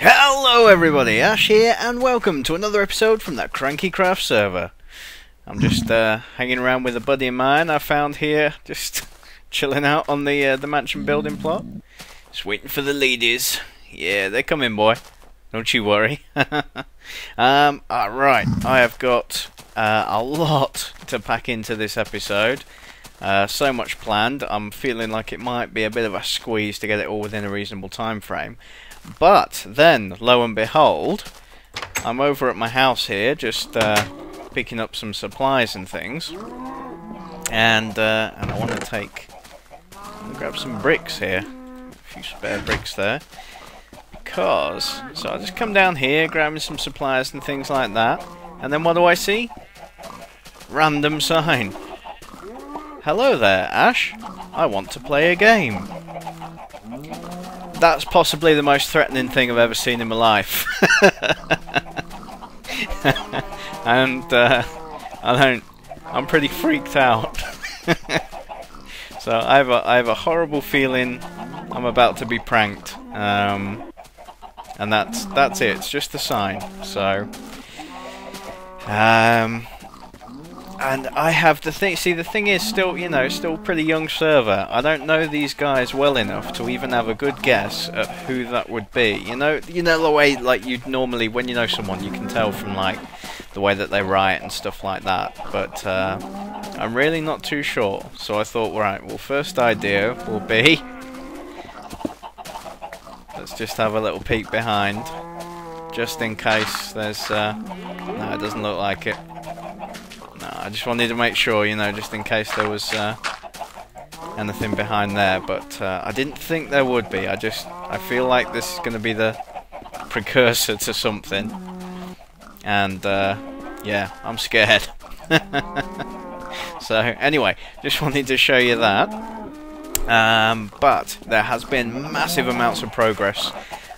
Hello everybody, Ash here, and welcome to another episode from that KrankyKraft server. I'm just hanging around with a buddy of mine I found here, just chilling out on the mansion building plot. Just waiting for the ladies. Yeah, they're coming, boy. Don't you worry. Right, I have got a lot to pack into this episode. So much planned. I'm feeling like it might be a bit of a squeeze to get it all within a reasonable time frame. But then, lo and behold, I'm over at my house here, just picking up some supplies and things, and I want to grab some bricks here, a few spare bricks there, because so I just come down here, grabbing some supplies and things like that, and then what do I see? Random sign. Hello there, Ash. I want to play a game. That's possibly the most threatening thing I've ever seen in my life. And I'm pretty freaked out. So I have a horrible feeling I'm about to be pranked. And that's it. It's just a sign. So and I have the thing. See, the thing is, still, still pretty young server. I don't know these guys well enough to even have a good guess at who that would be. You know the way, like, you'd normally, when you know someone, you can tell from like the way that they write and stuff like that. But I'm really not too sure. So I thought, right, well, first idea will be, let's just have a little peek behind, just in case there's. No, it doesn't look like it. No, I just wanted to make sure, just in case there was anything behind there, but I didn't think there would be. I feel like this is going to be the precursor to something, and yeah, I'm scared. So anyway, just wanted to show you that. But there has been massive amounts of progress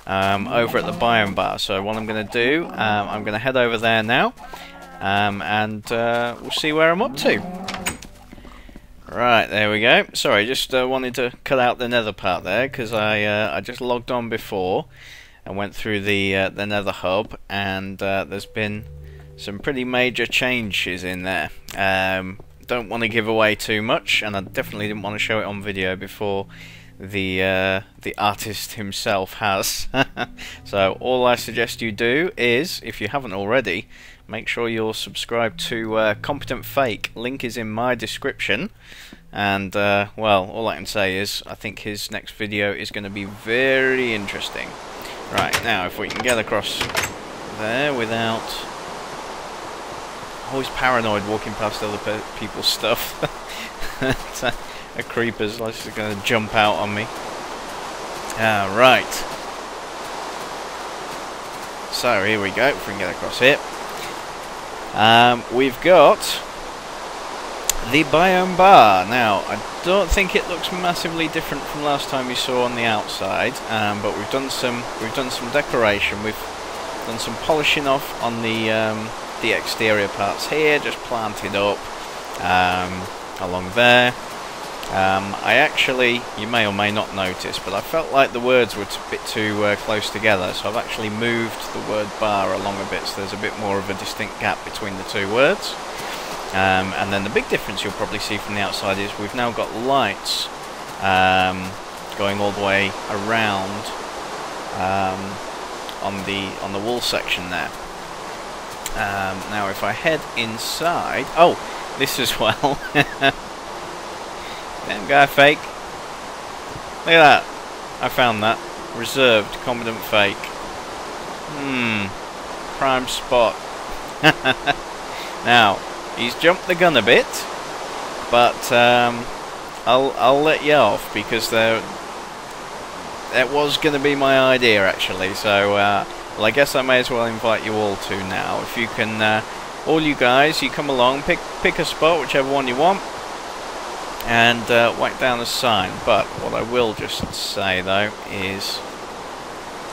over at the biome bar. So what I'm going to do, I'm going to head over there now. And we'll see where I'm up to. Right, there we go. Sorry, just wanted to cut out the nether part there, because I just logged on before and went through the nether hub, and there's been some pretty major changes in there. Don't want to give away too much, and I definitely didn't want to show it on video before the artist himself has. So all I suggest you do is, if you haven't already, make sure you're subscribed to Competent Fake. Link is in my description. And, well, all I can say is I think his next video is going to be very interesting. Right, now, if we can get across there without... Always paranoid walking past other people's stuff. A creeper's just going to jump out on me. Right. So, here we go, if we can get across here. We've got the biome bar. Now, I don't think it looks massively different from last time you saw on the outside, but we've done some decoration. We've done some polishing off on the exterior parts here, just planted up along there. I actually, you may or may not notice, but I felt like the words were a bit too close together, so I've actually moved the word bar along a bit, so there's a bit more of a distinct gap between the two words. And then the big difference you'll probably see from the outside is we've now got lights going all the way around on the wall section there. Now if I head inside, oh, this as well. Damn guy, fake. Look at that. I found that. Reserved, competent fake. Prime spot. Now, he's jumped the gun a bit, but I'll let you off, because that was going to be my idea actually. So, well, I guess I may as well invite you all to now. If you can, all you guys, you come along, pick a spot, whichever one you want, and whack down a sign. But what I will just say though is,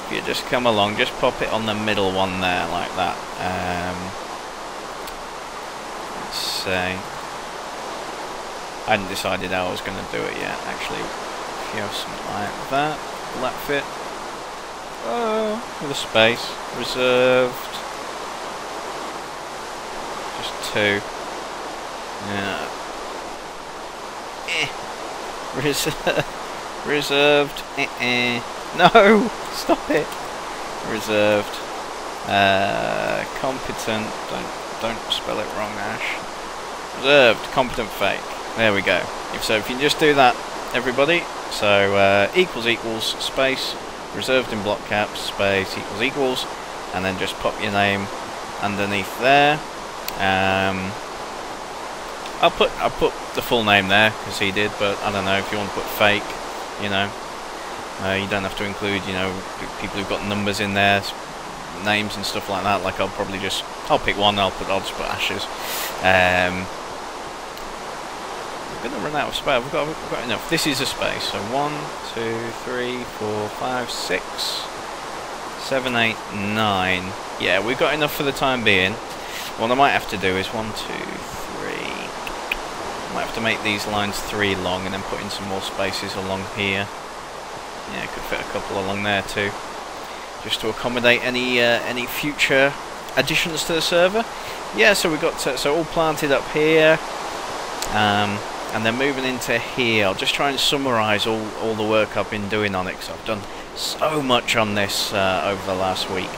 if you just come along, just pop it on the middle one there, like that. Let's say, I hadn't decided how I was going to do it yet. Actually, if you have something like that, will that fit? with a space. Reserved. Just 2. Yeah. Reserved. No! Stop it! Reserved. Competent. Don't spell it wrong, Ash. Reserved. Competent fake. There we go. So if you can just do that, everybody. So equals space. Reserved in block caps, space, equals, and then just pop your name underneath there. I'll put the full name there because he did, but I don't know if you want to put fake, you know. You don't have to include, you know, people who've got numbers in there, names and stuff like that. Like I'll pick one. I'll just put Ashes. We're gonna run out of space. We've got enough. This is a space. So 1, 2, 3, 4, 5, 6, 7, 8, 9. Yeah, we've got enough for the time being. What I might have to do is 1, 2, 3. I might have to make these lines 3 long and then put in some more spaces along here. Yeah, could fit a couple along there too, just to accommodate any future additions to the server. Yeah, so we've got so all planted up here. And then moving into here, I'll just try and summarise all the work I've been doing on it, because I've done so much on this over the last week.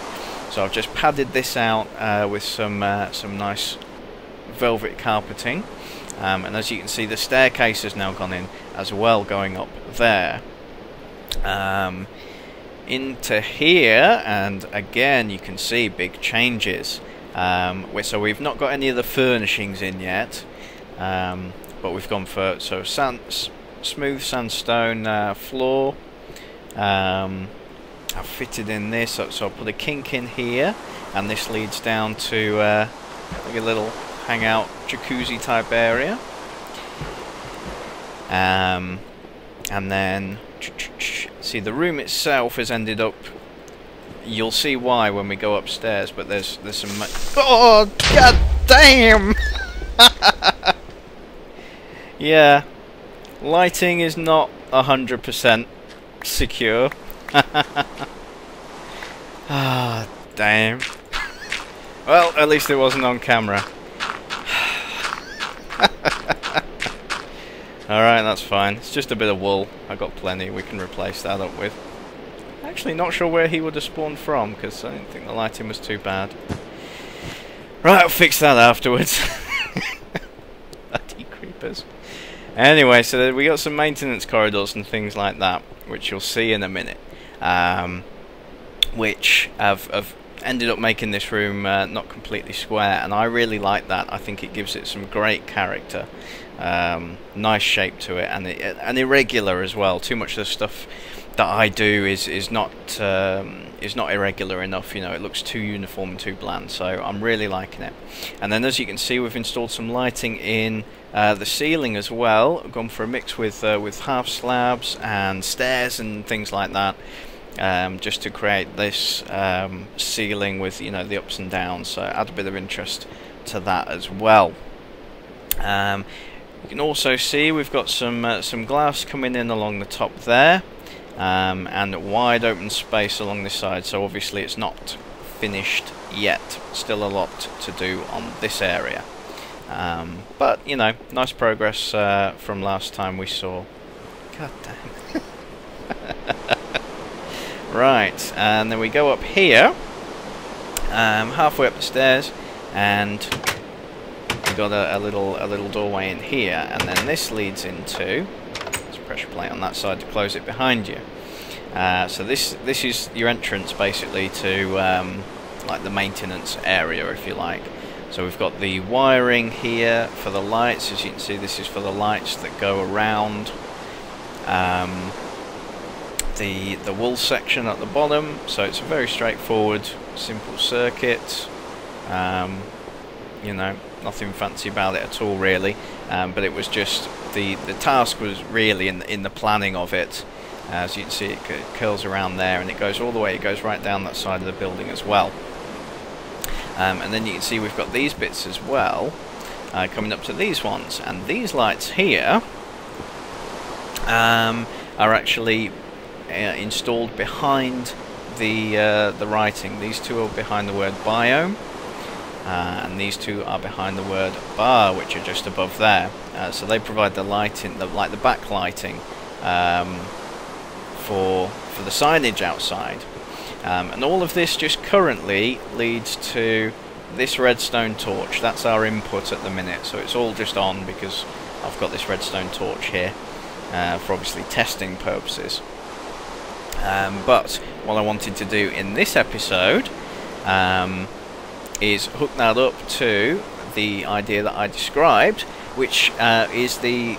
So I've just padded this out with some nice velvet carpeting, and as you can see, the staircase has now gone in as well, going up there into here, and again you can see big changes. So we've not got any of the furnishings in yet. But we've gone for smooth sandstone floor. I've fitted in this, so I'll put a kink in here, and this leads down to like a little hangout jacuzzi type area. And then see, the room itself has ended up. You'll see why when we go upstairs. But there's some. Oh, god damn! Yeah, lighting is not 100% secure. Ah, damn. Well, at least it wasn't on camera. Alright, that's fine. It's just a bit of wool. I got plenty. We can replace that up with. Actually, not sure where he would have spawned from, because I didn't think the lighting was too bad. Right, I'll fix that afterwards. Bloody creepers. Anyway, so we got some maintenance corridors and things like that, which you'll see in a minute, which have ended up making this room not completely square, and I really like that. I think it gives it some great character, nice shape to it, and irregular as well. Too much of the stuff that I do is not irregular enough. You know, it looks too uniform and too bland. So I'm really liking it. And then, as you can see, we've installed some lighting in the ceiling as well. I've gone for a mix with half slabs and stairs and things like that, just to create this ceiling with, you know, the ups and downs. So add a bit of interest to that as well. You can also see we've got some glass coming in along the top there. And wide open space along this side, so obviously it's not finished yet. Still a lot to do on this area, but you know, nice progress from last time we saw. God damn. Right, and then we go up here, halfway up the stairs, and we got a little doorway in here, and then this leads into. Pressure plate on that side to close it behind you. So this is your entrance basically to like the maintenance area, if you like. So we've got the wiring here for the lights. As you can see, this is for the lights that go around the wool section at the bottom. So it's a very straightforward, simple circuit. You know, nothing fancy about it at all, really. But it was just the task was really in the planning of it. As you can see, it curls around there, and it goes all the way. It goes right down that side of the building as well. And then you can see we've got these bits as well, coming up to these ones, and these lights here are actually installed behind the writing. These two are behind the word biome, and these two are behind the word bar, which are just above there. So they provide the lighting, the backlighting for the signage outside. And all of this just currently leads to this redstone torch. That's our input at the minute, so it's all just on because I've got this redstone torch here for obviously testing purposes. But what I wanted to do in this episode is hook that up to the idea that I described, which is the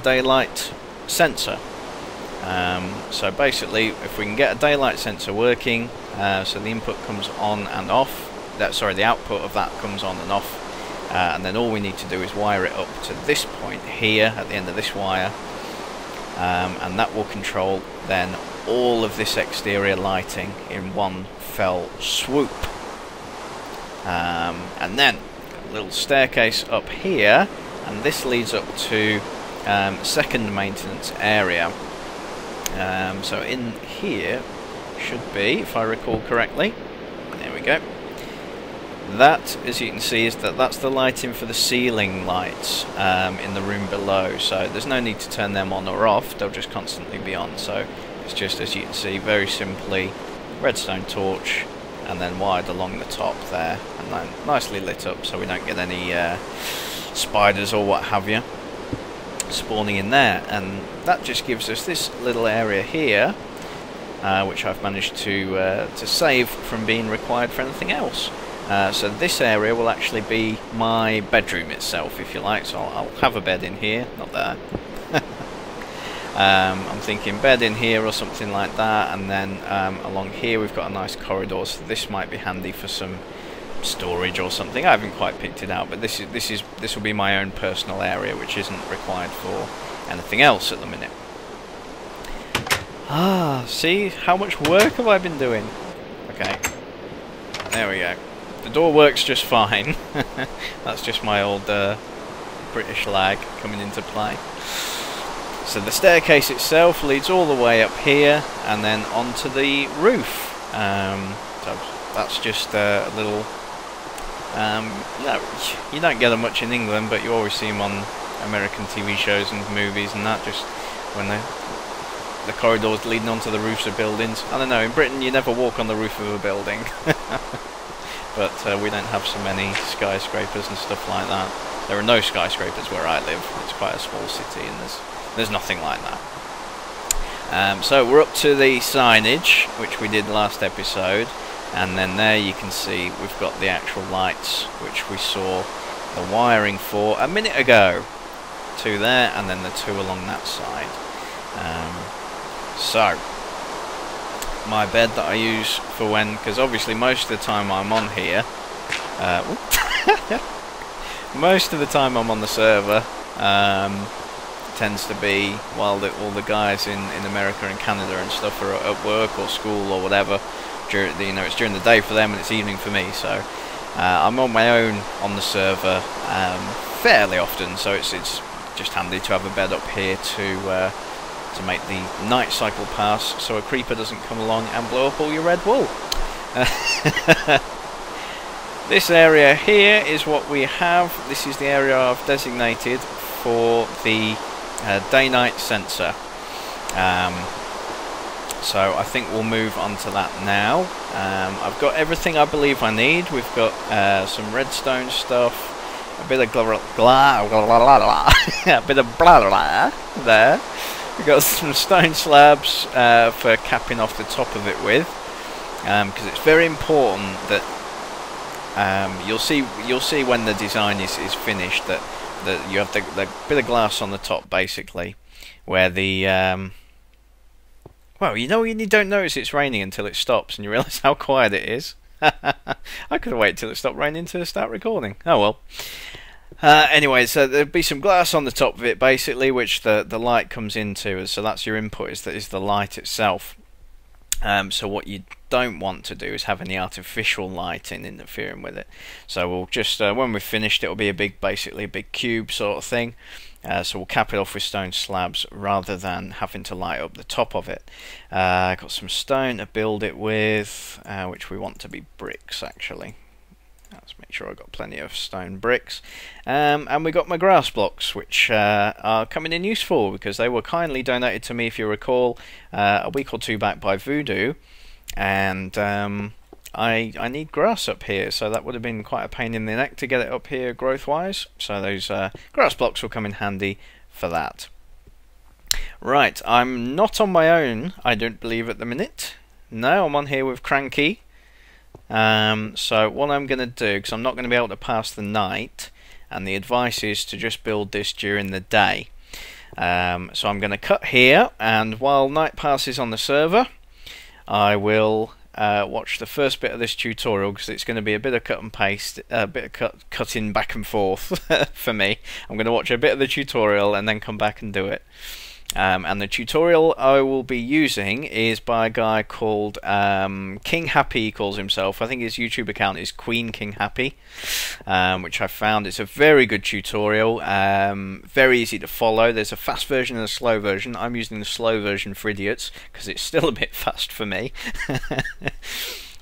daylight sensor. So basically, if we can get a daylight sensor working, so the input comes on and off, the output of that comes on and off, and then all we need to do is wire it up to this point here at the end of this wire, and that will control then all of this exterior lighting in one fell swoop. And then a little staircase up here, and this leads up to second maintenance area. So in here should be, if I recall correctly, there we go. That, as you can see, that's the lighting for the ceiling lights in the room below. So there's no need to turn them on or off; they'll just constantly be on. So it's just, as you can see, very simply redstone torch, and then wired along the top there, and then nicely lit up, so we don't get any spiders or what have you spawning in there. And that just gives us this little area here, which I've managed to save from being required for anything else. So this area will actually be my bedroom itself, if you like. So I'll have a bed in here, not there. I'm thinking bed in here or something like that, and then along here we've got a nice corridor, so this might be handy for some storage or something. I haven't quite picked it out, but this will be my own personal area, which isn't required for anything else at the minute. See how much work have I been doing? Okay, there we go. The door works just fine. That's just my old British lag coming into play. So the staircase itself leads all the way up here and then onto the roof. So that's just a little. You don't get them much in England, but you always see them on American TV shows and movies and that. Just when the corridors leading onto the roofs of buildings. I don't know. In Britain, you never walk on the roof of a building. But we don't have so many skyscrapers and stuff like that. There are no skyscrapers where I live. It's quite a small city, and there's nothing like that. So we're up to the signage, which we did last episode, and then there you can see we've got the actual lights, which we saw the wiring for a minute ago. Two there, and then the two along that side. So my bed that I use for when, because obviously most of the time I'm on here, most of the time I'm on the server, tends to be while all the guys in America and Canada and stuff are at work or school or whatever. It's during the day for them and it's evening for me, so I'm on my own on the server fairly often, so it's just handy to have a bed up here to make the night cycle pass, so a creeper doesn't come along and blow up all your red wool. This area here is what we have. This is the area I've designated for the day-night sensor. So I think we'll move on to that now. I've got everything I believe I need. We've got some redstone stuff, a bit of a bit of blah blah there. We've got some stone slabs for capping off the top of it with, because it's very important that you'll see when the design is finished that you have the bit of glass on the top, basically, where the well, you don't notice it's raining until it stops and you realise how quiet it is. I could have waited till it stopped raining to start recording. Oh well. Anyway, so there'll be some glass on the top of it, basically, which the light comes into. So that's your input, is the light itself. So what you don't want to do is have any artificial lighting interfering with it. So we'll just when we've finished, it'll be basically a big cube sort of thing. So we'll cap it off with stone slabs rather than having to light up the top of it. Got some stone to build it with, which we want to be bricks actually. Let's make sure I've got plenty of stone bricks. And we got my grass blocks, which are coming in useful because they were kindly donated to me, if you recall, a week or two back by Voodoo. And I need grass up here, so that would have been quite a pain in the neck to get it up here growth-wise. So those grass blocks will come in handy for that. Right, I'm not on my own, I don't believe, at the minute. No, I'm on here with Kranky. So what I'm going to do, because I'm not going to be able to pass the night, and the advice is to just build this during the day. So I'm going to cut here, and while night passes on the server, I will watch the first bit of this tutorial, because it's going to be a bit of cut and paste, a bit of cutting back and forth for me. I'm going to watch a bit of the tutorial and then come back and do it. And the tutorial I will be using is by a guy called King Happy, he calls himself. I think his YouTube account is Queen King Happy, which I found. It's a very good tutorial, very easy to follow. There's a fast version and a slow version. I'm using the slow version for idiots because it's still a bit fast for me.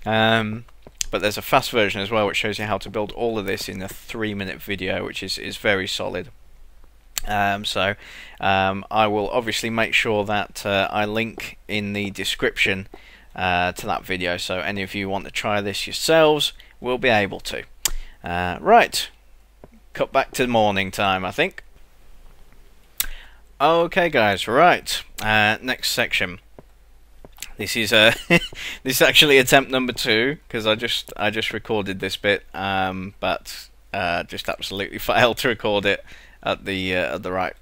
But there's a fast version as well, which shows you how to build all of this in a 3-minute video, which is very solid. I will obviously make sure that I link in the description to that video, so any of you want to try this yourselves will be able to. Right, cut back to morning time, I think. Okay guys, right, next section. This is this is actually attempt number 2, because I just recorded this bit, but just absolutely failed to record it at the right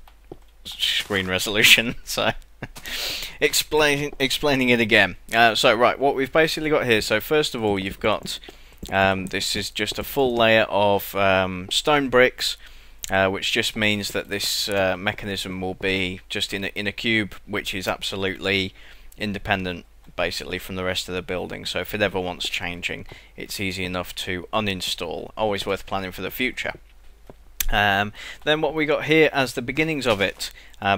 screen resolution. So explaining it again. So right, what we've basically got here. So first of all, you've got this is just a full layer of stone bricks, which just means that this mechanism will be just in a cube, which is absolutely independent basically from the rest of the building. So if it ever wants changing, it's easy enough to uninstall. Always worth planning for the future. Then what we got here as the beginnings of it,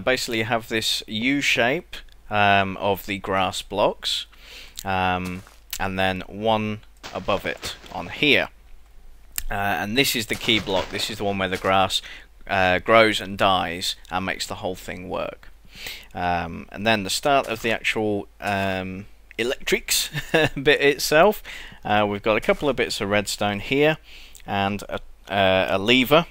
basically you have this U shape of the grass blocks, and then one above it on here, and this is the key block. This is the one where the grass grows and dies and makes the whole thing work. And then the start of the actual electrics bit itself, we've got a couple of bits of redstone here and a lever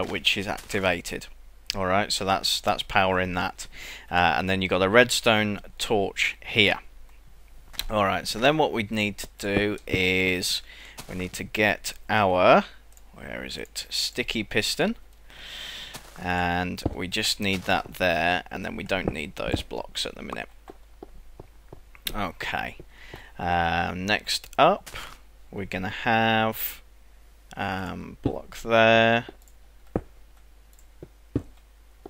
which is activated. Alright, so that's powering that, and then you've got a redstone torch here. Alright, so then what we need to do is we need to get our, where is it, sticky piston, and we just need that there, and then we don't need those blocks at the minute. Okay, next up we're gonna have block there,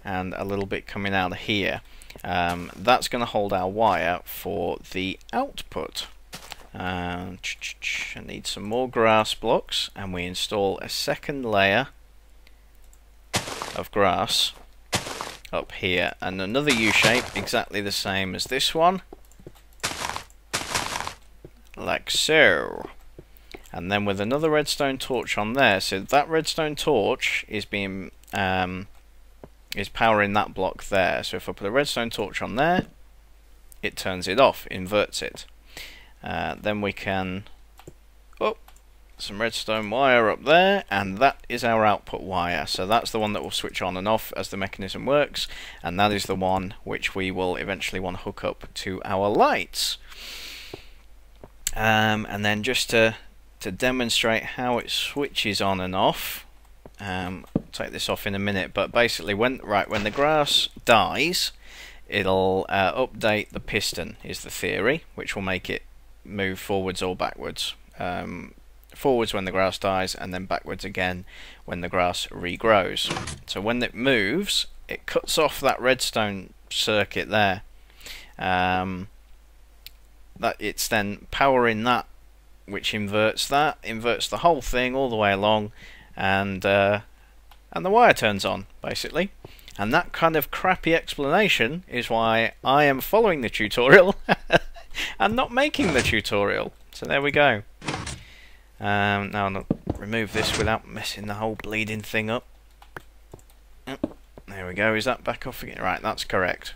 and a little bit coming out of here. That's going to hold our wire for the output. I need some more grass blocks, and we install a second layer of grass up here, and another U shape exactly the same as this one, like so. And then with another redstone torch on there, so that redstone torch is being is powering that block there. So if I put a redstone torch on there, it turns it off, inverts it. Then we can some redstone wire up there, and that is our output wire. So that's the one that will switch on and off as the mechanism works, and that is the one which we will eventually want to hook up to our lights. And then just to demonstrate how it switches on and off, I'll take this off in a minute, but basically when the grass dies, it'll update the piston, is the theory, which will make it move forwards or backwards. Forwards when the grass dies, and then backwards again when the grass regrows. So when it moves, it cuts off that redstone circuit there. That it's then powering that, which inverts the whole thing all the way along, and the wire turns on basically. And that kind of crappy explanation is why I am following the tutorial and not making the tutorial. So there we go. Now I'll remove this without messing the whole bleeding thing up. There we go. Is that back off again? Right, that's correct.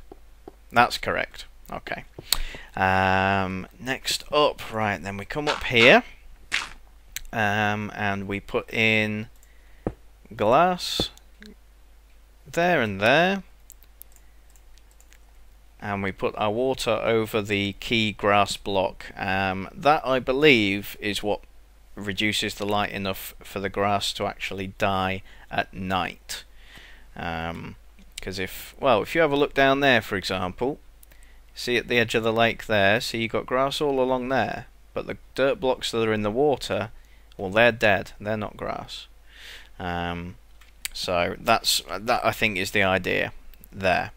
That's correct. Okay. Next up, right, then we come up here. And we put in glass there and there, and we put our water over the key grass block. That, I believe, is what reduces the light enough for the grass to actually die at night. Because if you have a look down there, for example, see at the edge of the lake there, see you've got grass all along there, but the dirt blocks that are in the water, well, they're dead, they're not grass. So that I think is the idea there.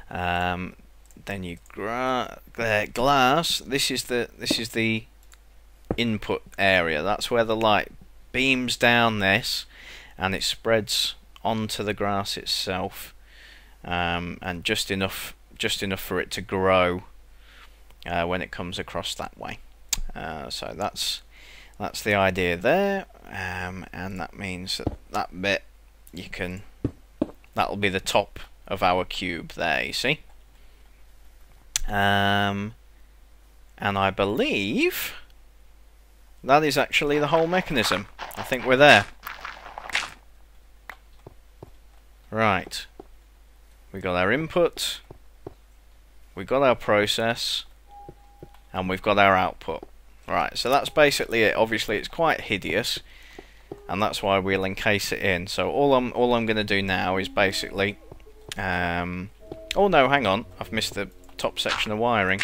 Then you glass. This is the input area. That's where the light beams down this, and it spreads onto the grass itself, and just enough for it to grow when it comes across that way. So that's the idea there, and that means that bit that'll be the top of our cube there, you see. And I believe that is actually the whole mechanism. I think we're there. Right. We got our input, we got our process, and we've got our output. Right, so that's basically it. Obviously it's quite hideous, and that's why we'll encase it in. So all I'm going to do now is basically oh no, hang on, I've missed the top section of wiring,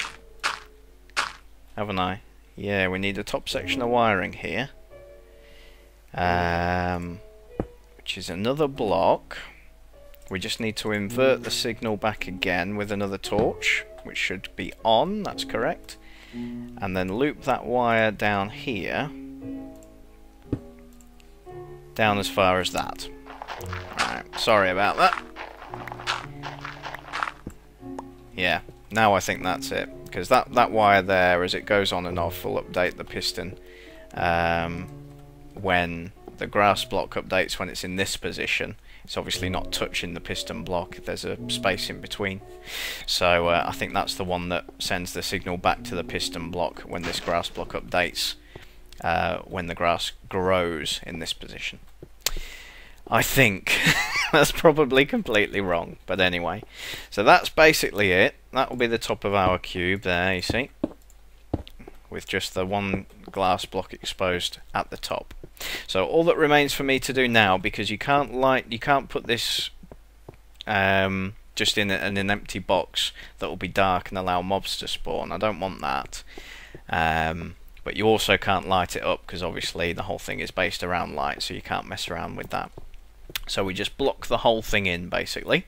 haven't I? Yeah, we need a top section of wiring here, which is another block. We just need to invert the signal back again with another torch, which should be on, that's correct. And then loop that wire down here, down as far as that. Alright, sorry about that. Yeah, now I think that's it, because that wire there, as it goes on and off, will update the piston when the grass block updates. When it's in this position, it's obviously not touching the piston block, there's a space in between. So I think that's the one that sends the signal back to the piston block when this grass block updates, when the grass grows in this position. I think. That's probably completely wrong, but anyway. So that's basically it. That will be the top of our cube there, you see, with just the one glass block exposed at the top. So all that remains for me to do now, because you can't put this just in an empty box that will be dark and allow mobs to spawn. I don't want that. But you also can't light it up, because obviously the whole thing is based around light, so you can't mess around with that. So we just block the whole thing in, basically.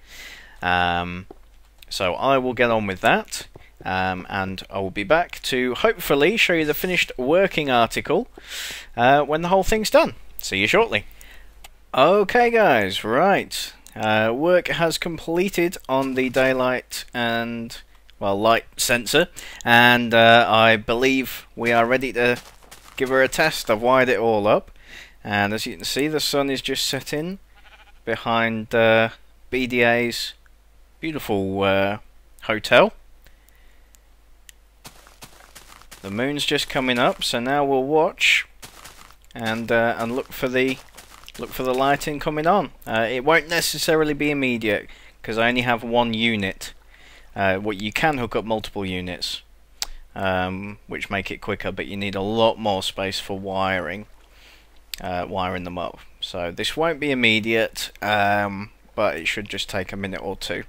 So I will get on with that, and I will be back to hopefully show you the finished working article when the whole thing's done. See you shortly. Okay guys, right. Work has completed on the daylight and, well, light sensor, and I believe we are ready to give her a test. I've wired it all up, and as you can see, the sun is just setting behind BDA's beautiful hotel. The moon's just coming up, so now we'll watch and look for the lighting coming on. It won't necessarily be immediate, because I only have one unit. What you can hook up multiple units, which make it quicker, but you need a lot more space for wiring them up. So this won't be immediate, but it should just take a minute or two.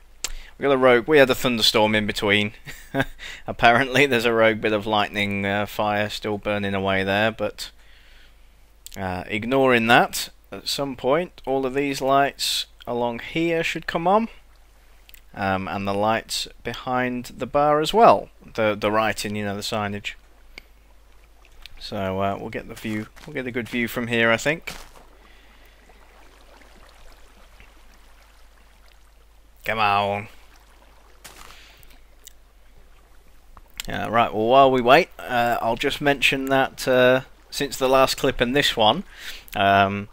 We got a rogue. We had a thunderstorm in between. Apparently, there's a rogue bit of lightning fire still burning away there, but ignoring that, at some point, all of these lights along here should come on. And the lights behind the bar as well, the writing, you know, the signage. So we'll get the view. We'll get a good view from here, I think. Come on. Right, well, while we wait, I'll just mention that since the last clip and this one, while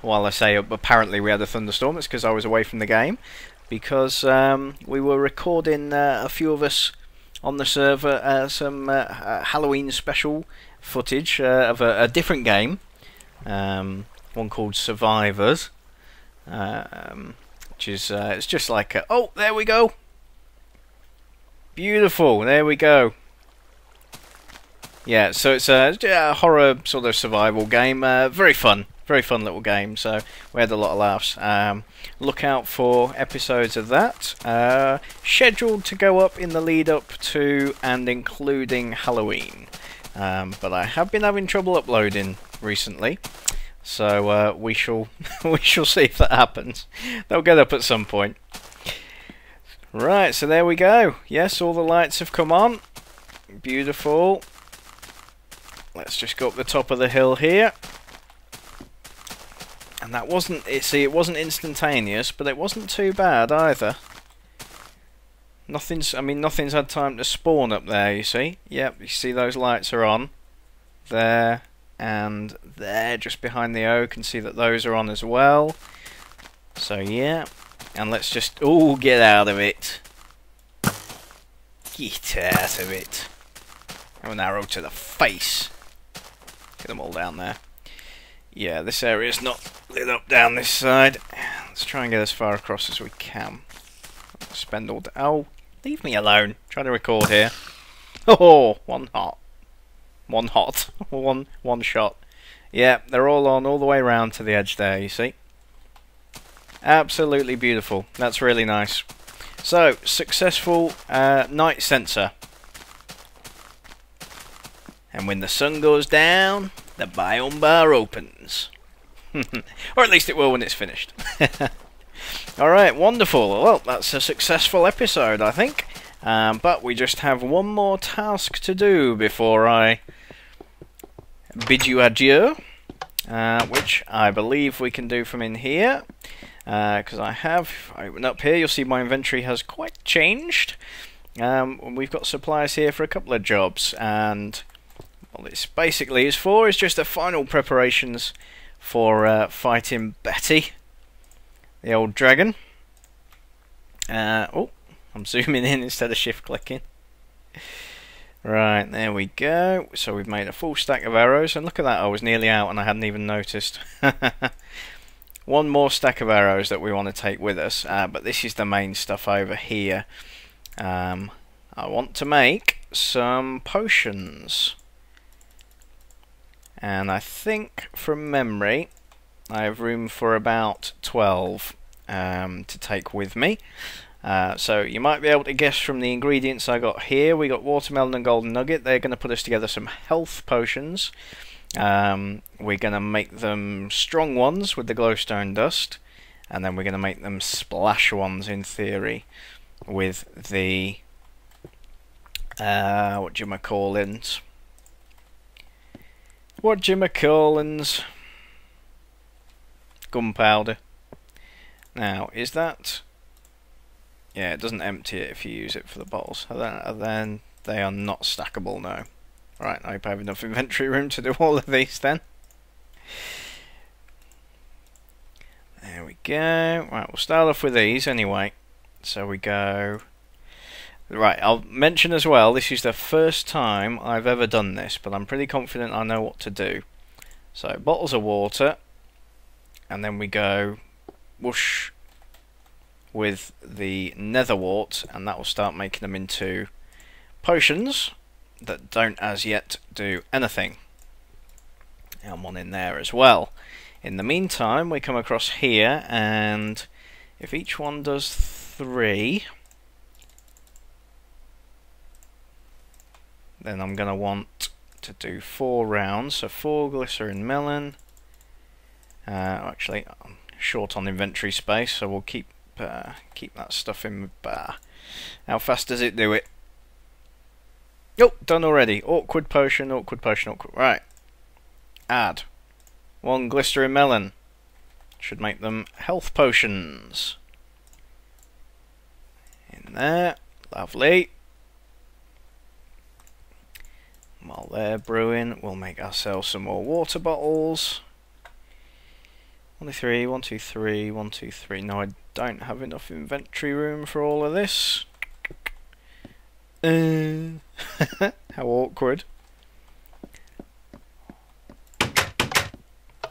I say apparently we had a thunderstorm, it's because I was away from the game, because we were recording, a few of us on the server, some Halloween special footage of a different game, one called Survivors, which is it's just like oh, there we go, beautiful, there we go. Yeah, so it's a horror sort of survival game, very fun little game, so we had a lot of laughs. Look out for episodes of that, scheduled to go up in the lead up to and including Halloween, but I have been having trouble uploading recently, so we shall we shall see if that happens. They'll get up at some point. Right, so there we go. Yes, all the lights have come on. Beautiful. Let's just go up the top of the hill here. And that wasn't, see, it wasn't instantaneous, but it wasn't too bad either. Nothing's had time to spawn up there, you see. Yep, you see those lights are on. There and there, just behind the oak, and see that those are on as well. So yeah, and let's just, oh, get out of it. Get out of it. Oh, an arrow to the face. Get them all down there. Yeah, this area's not lit up down this side. Let's try and get as far across as we can. Spend all day. Oh, leave me alone. Trying to record here. Oh, one shot. Yeah, they're all on all the way around to the edge there, you see. Absolutely beautiful. That's really nice. So, successful night sensor. And when the sun goes down, the biome bar opens. Or at least it will when it's finished. Alright, wonderful. Well, that's a successful episode, I think. But we just have one more task to do before I bid you adieu. Which I believe we can do from in here. Because if I open up here, you'll see my inventory has quite changed. We've got supplies here for a couple of jobs. And what this basically is for is just the final preparations for fighting Betty, the old dragon. Oh, I'm zooming in instead of shift clicking. Right, there we go. So we've made a full stack of arrows, and look at that, I was nearly out and I hadn't even noticed. One more stack of arrows that we want to take with us, but this is the main stuff over here. I want to make some potions. And I think, from memory, I have room for about 12 to take with me. So you might be able to guess from the ingredients I got here. We got watermelon and golden nugget. They're going to put us together some health potions. We're going to make them strong ones with the glowstone dust. And then we're going to make them splash ones, in theory, with the whatchamacallins. Gunpowder. Now, is that... Yeah, it doesn't empty it if you use it for the bottles. Then they are not stackable now. Right, I hope I have enough inventory room to do all of these then. There we go. Right, we'll start off with these anyway. So we go... Right, I'll mention as well, this is the first time I've ever done this, but I'm pretty confident I know what to do. So, bottles of water, and then we go whoosh with the nether wart, and that will start making them into potions that don't as yet do anything. And one in there as well. In the meantime, we come across here, and if each one does 3... then I'm going to want to do 4 rounds, so 4 glycerin melon. Actually, I'm short on inventory space, so we'll keep that stuff in my bar. How fast does it do it? Oh, done already. Awkward potion, awkward potion, awkward. Right. Add 1 glycerin melon. Should make them health potions. in there. Lovely. While they're brewing, we'll make ourselves some more water bottles. 1, 2, 3, 1, 2, 3, 1, 2, 3. No, I don't have enough inventory room for all of this. How awkward.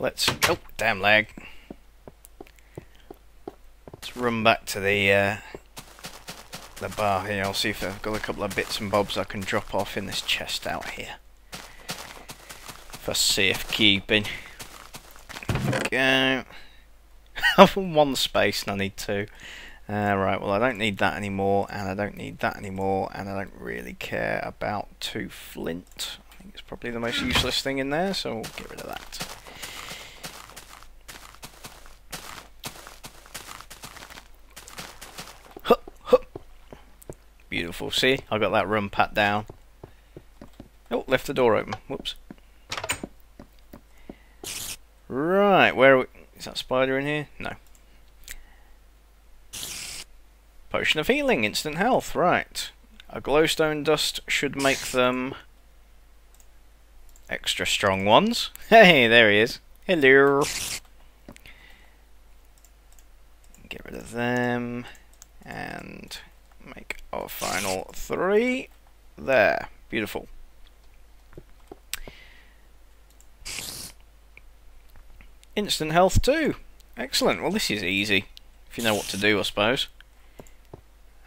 Let's... Oh, damn lag. Let's run back to the bar here. I'll see if I've got a couple of bits and bobs I can drop off in this chest out here for safekeeping. Go. One space and I need two. Right, well I don't need that anymore, and I don't need that anymore, and I don't really care about 2 flint. I think it's probably the most useless thing in there, so we'll get rid of that. Beautiful. See, I got that room pat down. Oh, left the door open. Whoops. Right, where are we? Is that spider in here? No. Potion of healing, instant health. Right. A glowstone dust should make them extra strong ones. Hey, there he is. Hello. Get rid of them and make our final 3. There. Beautiful. Instant health too. Excellent. Well, this is easy if you know what to do, I suppose.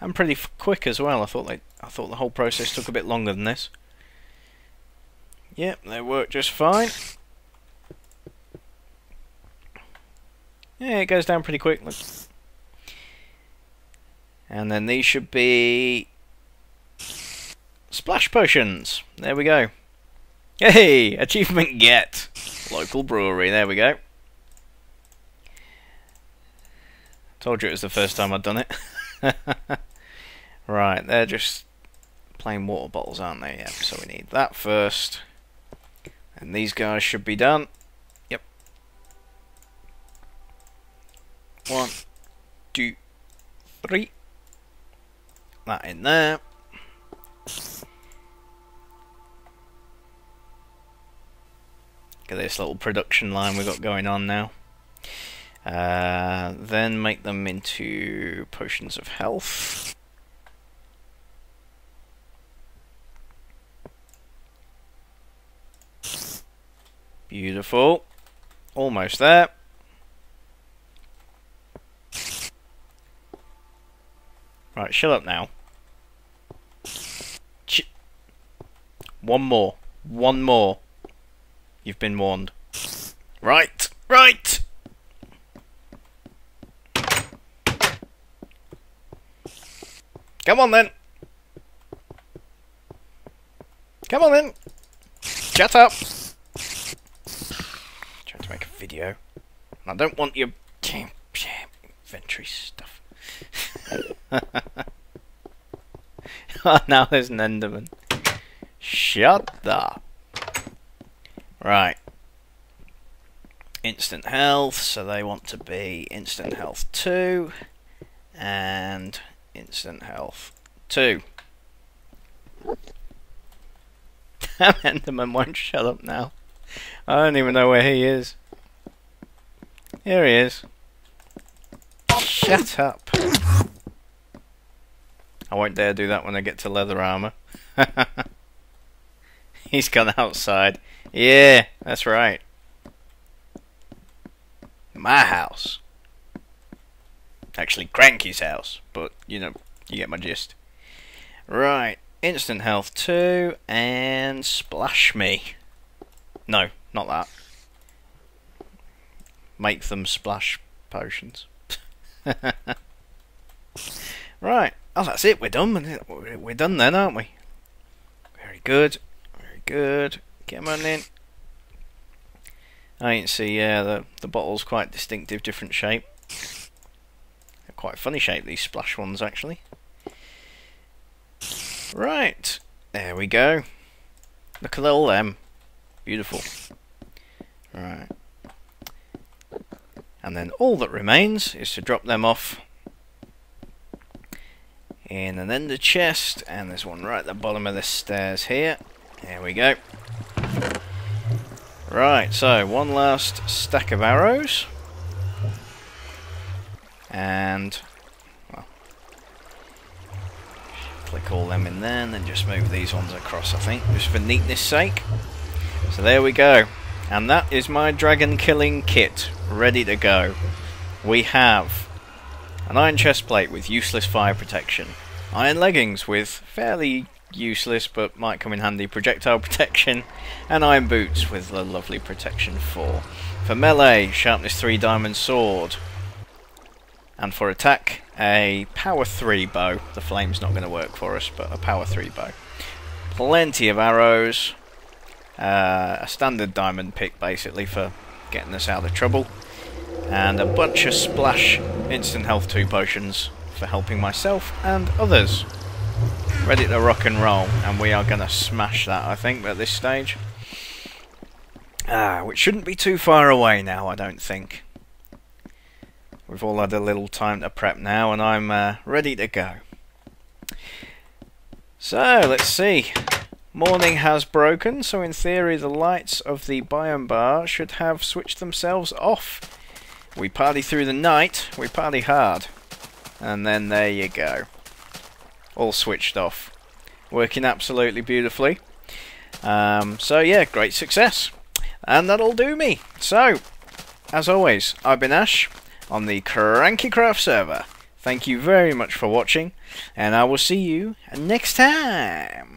And pretty quick as well. I thought the whole process took a bit longer than this. Yep, they work just fine. Yeah, it goes down pretty quick. Look. And then these should be splash potions. There we go. Hey, achievement get. Local brewery. There we go. Told you it was the first time I'd done it. Right, they're just plain water bottles, aren't they? Yep, so we need that first. And these guys should be done. Yep. 1, 2, 3. That in there. Look at this little production line we've got going on now. Then make them into potions of health. Beautiful. Almost there. Right, shut up now. One more. One more. You've been warned. Right. Right. Come on then. Come on then. Shut up. Trying to make a video. I don't want your inventory stuff. Oh, now there's an Enderman. Shut up. Right. Instant health, so they want to be instant health 2 and instant health 2. Damn, Enderman won't shut up now. I don't even know where he is. Here he is. Shut up. I won't dare do that when I get to leather armor. He's gone outside. Yeah, that's right. My house. Actually, Cranky's house, but you know, you get my gist. Right, instant health 2 and splash me. No, not that. Make them splash potions. Right. Oh, that's it. We're done. We're done then, aren't we? Very good. Very good. Get on in. I can see, yeah, the bottle's quite distinctive, different shape. They're quite funny shape, these splash ones, actually. Right. There we go. Look at all them. Beautiful. Right. And then all that remains is to drop them off in an ender chest, and there's one right at the bottom of the stairs here. There we go. Right, so one last stack of arrows. And, well, click all them in there and then just move these ones across, I think, just for neatness sake. So there we go. And that is my dragon killing kit, ready to go. We have an iron chest plate with useless fire protection, iron leggings with fairly useless but might come in handy projectile protection, and iron boots with a lovely protection 4. For melee, sharpness 3 diamond sword, and for attack, a power 3 bow. The flame's not going to work for us, but a power 3 bow. Plenty of arrows, a standard diamond pick basically for getting us out of trouble, and a bunch of splash instant health 2 potions for helping myself and others. Ready to rock and roll, and we are going to smash that, I think, at this stage. Which shouldn't be too far away now, I don't think. We've all had a little time to prep now, and I'm ready to go. So, let's see. Morning has broken, so in theory the lights of the biome bar should have switched themselves off. We party through the night, we party hard. And then there you go. All switched off. Working absolutely beautifully. So yeah, great success. And that'll do me. So, as always, I've been Ash on the KrankyKraft server. Thank you very much for watching, and I will see you next time.